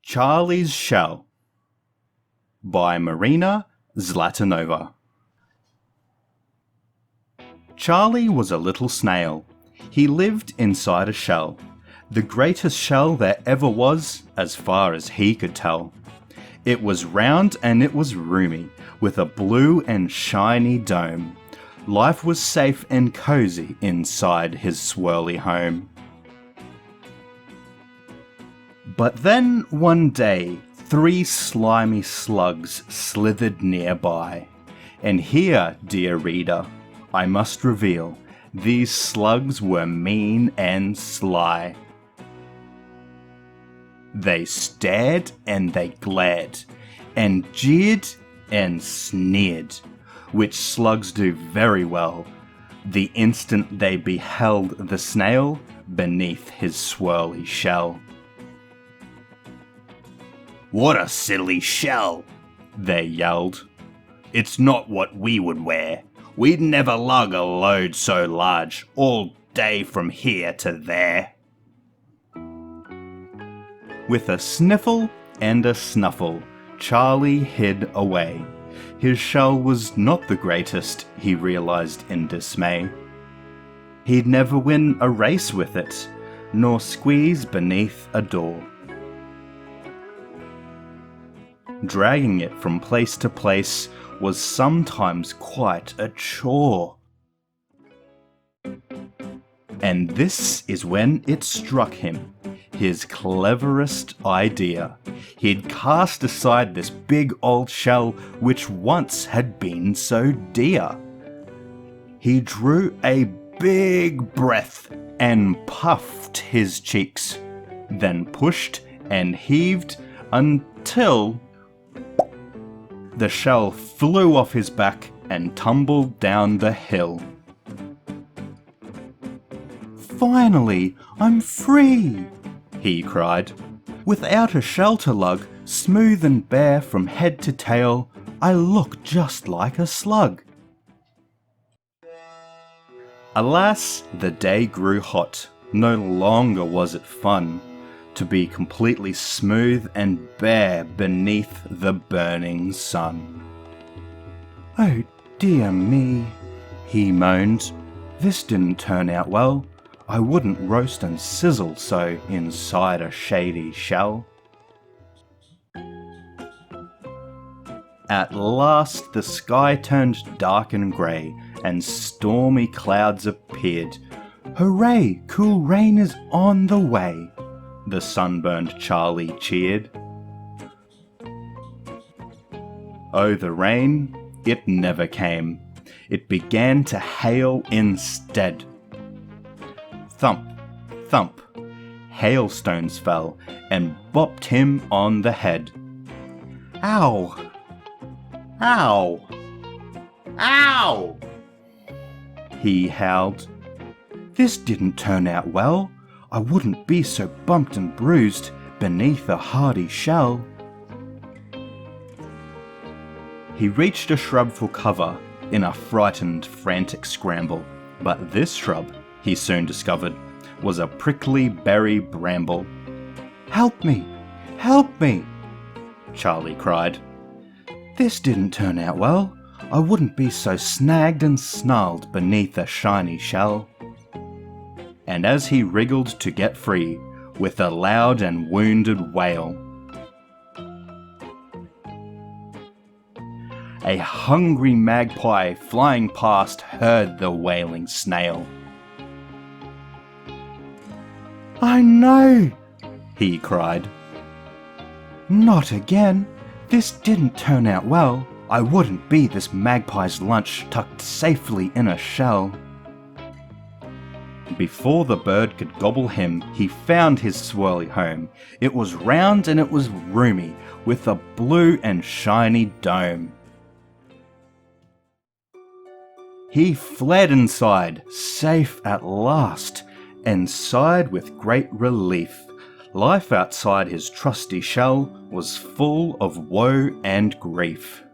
Charlie's Shell by Marina Zlatanova. Charlie was a little snail. He lived inside a shell, the greatest shell there ever was, as far as he could tell. It was round and it was roomy, with a blue and shiny dome. Life was safe and cozy inside his swirly home. But then one day, 3 slimy slugs slithered nearby. And here, dear reader, I must reveal, these slugs were mean and sly. They stared and they glared, and jeered and sneered, which slugs do very well, the instant they beheld the snail beneath his swirly shell. "What a silly shell," they yelled. "It's not what we would wear. We'd never lug a load so large all day from here to there." With a sniffle and a snuffle, Charlie hid away. His shell was not the greatest, he realized in dismay. He'd never win a race with it, nor squeeze beneath a door. Dragging it from place to place was sometimes quite a chore. And this is when it struck him, his cleverest idea. He'd cast aside this big old shell which once had been so dear. He drew a big breath and puffed his cheeks, then pushed and heaved until the shell flew off his back and tumbled down the hill. "Finally, I'm free!" he cried. "Without a shell to lug, smooth and bare from head to tail, I look just like a slug." Alas, the day grew hot. No longer was it fun to be completely smooth and bare beneath the burning sun. "Oh dear me," he moaned. "This didn't turn out well. I wouldn't roast and sizzle so inside a shady shell." At last the sky turned dark and grey, and stormy clouds appeared. "Hooray! Cool rain is on the way!" the sunburned Charlie cheered. Oh, the rain, it never came. It began to hail instead. Thump, thump, hailstones fell and bopped him on the head. "Ow! Ow! Ow!" he howled. "This didn't turn out well. I wouldn't be so bumped and bruised beneath a hardy shell." He reached a shrub for cover in a frightened, frantic scramble, but this shrub, he soon discovered, was a prickly berry bramble. "Help me! Help me!" Charlie cried. "This didn't turn out well. I wouldn't be so snagged and snarled beneath a shiny shell." And as he wriggled to get free, with a loud and wounded wail, a hungry magpie flying past heard the wailing snail. "I know!" he cried. "Not again. This didn't turn out well. I wouldn't be this magpie's lunch tucked safely in a shell." Before the bird could gobble him, he found his swirly home. It was round and it was roomy, with a blue and shiny dome. He fled inside, safe at last, and sighed with great relief. Life outside his trusty shell was full of woe and grief.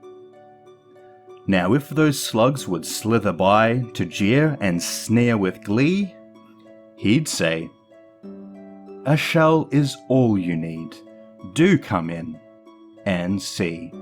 Now if those slugs would slither by to jeer and sneer with glee, he'd say, "A shell is all you need Do come in and see.